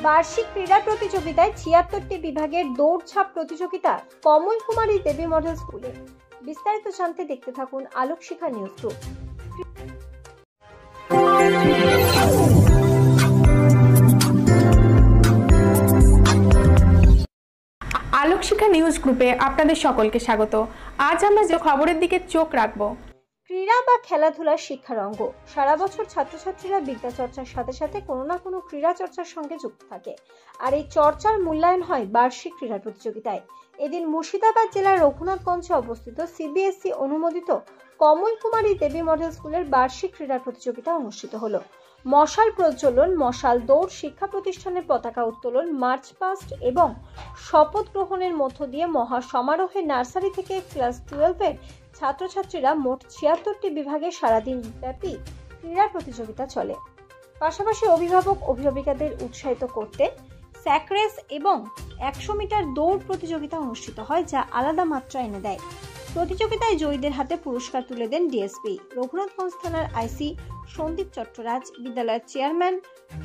বার্ষিক ক্রীড়া প্রতিযোগিতায় ৭৬টি বিভাগের দৌড়ঝাঁপ প্রতিযোগিতা কমল কুমারী দেবী মডেল স্কুলে। বিস্তারিত জানতে দেখতে থাকুন আলোক শিখা নিউজ গ্রুপ। আলোক শিখা নিউজ গ্রুপে আপনাদের সকলকে স্বাগত। আজ আমরা যে খবরের দিকে চোখ রাখব, ক্রীড়া বা খেলাধুলার শিক্ষার অঙ্গ। সারা বছর ছাত্রছাত্রীরা বিদ্যা চর্চার সাথে সাথে কোনো না কোনো ক্রীড়া চর্চার সঙ্গে যুক্ত থাকে, আর এই চর্চার মূল্যায়ন হয় বার্ষিক ক্রীড়া প্রতিযোগিতায়। এদিন মুর্শিদাবাদ জেলার রঘুনাথগঞ্জে অবস্থিত সিবিএসই অনুমোদিত কমল কুমারী দেবী মডেল স্কুলের বার্ষিক ক্রীড়া প্রতিযোগিতা অনুষ্ঠিত হলো। মশাল প্রজ্বলন, মশাল দৌড়, শিক্ষা প্রতিষ্ঠানের পতাকা উত্তোলন, মার্চ পাস্ট এবং শপথ গ্রহণের মধ্য দিয়ে মহা সমারোহে নার্সারি থেকে ক্লাস 12-এর ছাত্রছাত্রীরা মোট ৭৬টি বিভাগে সারাদিন ব্যাপী ক্রীড়া প্রতিযোগিতা চলে। পাশাপাশি অভিভাবক অভিভাবিকাদের উৎসাহিত করতে স্যাক রেস এবং ১০০ মিটার দৌড় প্রতিযোগিতা অনুষ্ঠিত হয়, যা আলাদা মাত্রা এনে দেয়। প্রতিযোগিতায় জয়ীদের হাতে পুরস্কার তুলে দেন ডিএসপি, রঘুনাথগঞ্জ থানার আইসি সন্দীপ চট্টরাজ, বিদ্যালয়ের চেয়ারম্যান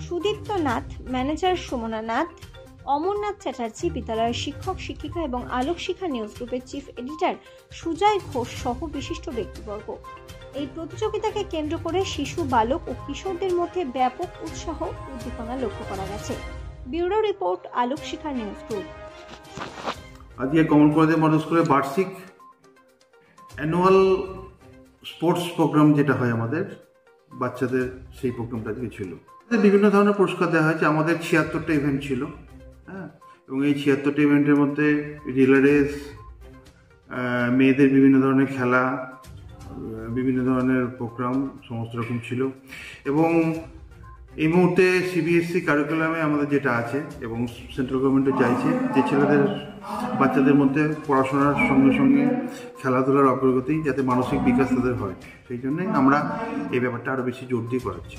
সুদীপ্ত নাথ, ম্যানেজার সুমনা নাথ, অমরনাথ চ্যাটার্জি, বিদ্যালয়ের শিক্ষক শিক্ষিকা এবং আলোক শিখা নিউজ গ্রুপের চিফ এডিটর সুজয় ঘোষ সহ বিশিষ্ট ব্যক্তিবর্গ। এই প্রতিযোগিতাকে কেন্দ্র করে শিশু, বালক ও কিশোরদের মধ্যে ব্যাপক উৎসাহ উদ্দীপনা লক্ষ্য করা গেছে। Bureau report, Alok Shikha news group. আজকে কমল কুমারী মডেল স্কুলের বার্ষিক অ্যানুয়াল স্পোর্টস প্রোগ্রাম যেটা হয় আমাদের বাচ্চাদের, সেই প্রোগ্রামটা আজকে ছিল। বিভিন্ন ধরনের পুরস্কার দেওয়া হয়েছে। আমাদের ৭৬টা ইভেন্ট ছিল, হ্যাঁ, এবং এই ৭৬টা ইভেন্টের মধ্যে রিলে রেস, মেয়েদের বিভিন্ন ধরনের খেলা, বিভিন্ন ধরনের প্রোগ্রাম সমস্ত রকম ছিল। এবং এই মুহূর্তে সিবিএসসি কারিকুলামে আমাদের যেটা আছে এবং সেন্ট্রাল গভর্নমেন্টও চাইছে যে ছেলেদের, বাচ্চাদের মধ্যে পড়াশোনার সঙ্গে সঙ্গে খেলাধুলার অগ্রগতি যাতে মানসিক বিকাশ তাদের হয়, সেই জন্যই আমরা এই ব্যাপারটা আরও বেশি জোর দিয়ে করাচ্ছি।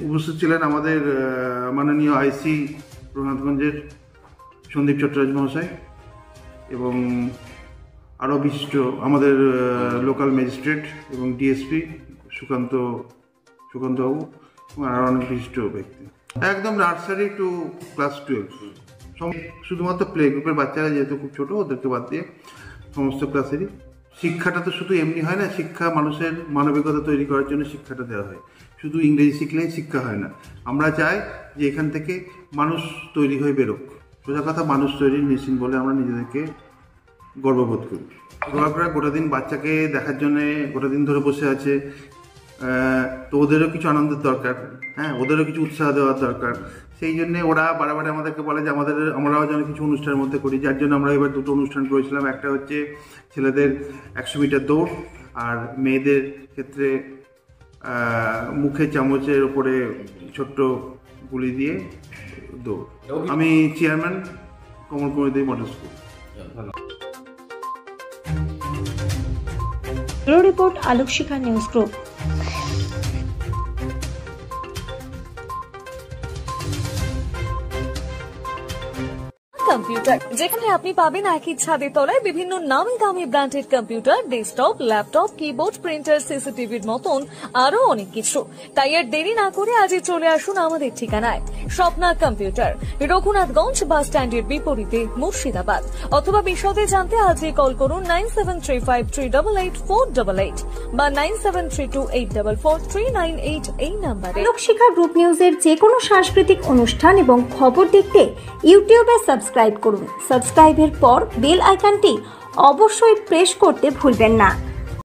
উপস্থিত ছিলেন আমাদের মাননীয় আইসি রঘুনাথগঞ্জের সন্দীপ চট্টরাজ মহাশয় এবং আরও বিশিষ্ট আমাদের লোকাল ম্যাজিস্ট্রেট এবং ডিএসপি সুকান্তবাবু এবং আরও অনেক বিশিষ্ট ব্যক্তি। একদম নার্সারি টু ক্লাস 12, শুধুমাত্র প্লে গ্রুপের বাচ্চারা যেহেতু খুব ছোটো, ওদেরকে বাদ দিয়ে সমস্ত ক্লাসেরই। শিক্ষাটা তো শুধু এমনি হয় না, শিক্ষা মানুষের মানবিকতা তৈরি করার জন্য শিক্ষাটা দেওয়া হয়। শুধু ইংরেজি শিখলেই শিক্ষা হয় না। আমরা চাই যে এখান থেকে মানুষ তৈরি হয়ে বেরোক। সোজা কথা, মানুষ তৈরির মেশিন বলে আমরা নিজেদেরকে গর্ববোধ করি। ঘোরাফেরা গোটা দিন বাচ্চাকে দেখার জন্যে গোটা দিন ধরে বসে আছে, তো ওদেরও কিছু আনন্দের দরকার, হ্যাঁ, ওদেরও কিছু উৎসাহ দেওয়ার দরকার। সেই জন্যে ওরা বারে আমাদেরকে বলে যে আমরাও যেন কিছু অনুষ্ঠানের মধ্যে করি, যার জন্য আমরা এবার দুটো অনুষ্ঠান করেছিলাম। একটা হচ্ছে ছেলেদের ১০০ মিটার দৌড়, আর মেয়েদের ক্ষেত্রে মুখে চামচের ওপরে ছোট্ট গুলি দিয়ে দৌড়। আমি chairman, Kamal Kumari Debi model school. Bureau report, Alok Shikha news group. Computer, যেখানে আপনি পাবেন একই ছাদের তলায় বিভিন্ন নামি দামি branded computer, desktop, laptop, keyboard, printer, সিসিটিভির মতন আরো অনেক কিছু। তাই আর দেরি না করে আজই চলে আসুন আমাদের ঠিকানায়, স্বপ্না কম্পিউটার, রঘুনাথগঞ্জ বাস স্ট্যান্ডের বিপরীতে, মুর্শিদাবাদ। অথবা বিশদে জানতে আজই কল করুন 9735388488 বা 9732844398 এই নাম্বারে। আলোক শিখা গ্রুপ নিউজের যে কোনো সাংস্কৃতিক অনুষ্ঠান এবং খবর দেখতে ইউটিউবে সাবস্ক্রাইব করুন। সাবস্ক্রাইবের পর বেল আইকনটি অবশ্যই প্রেস করতে ভুলবেন না।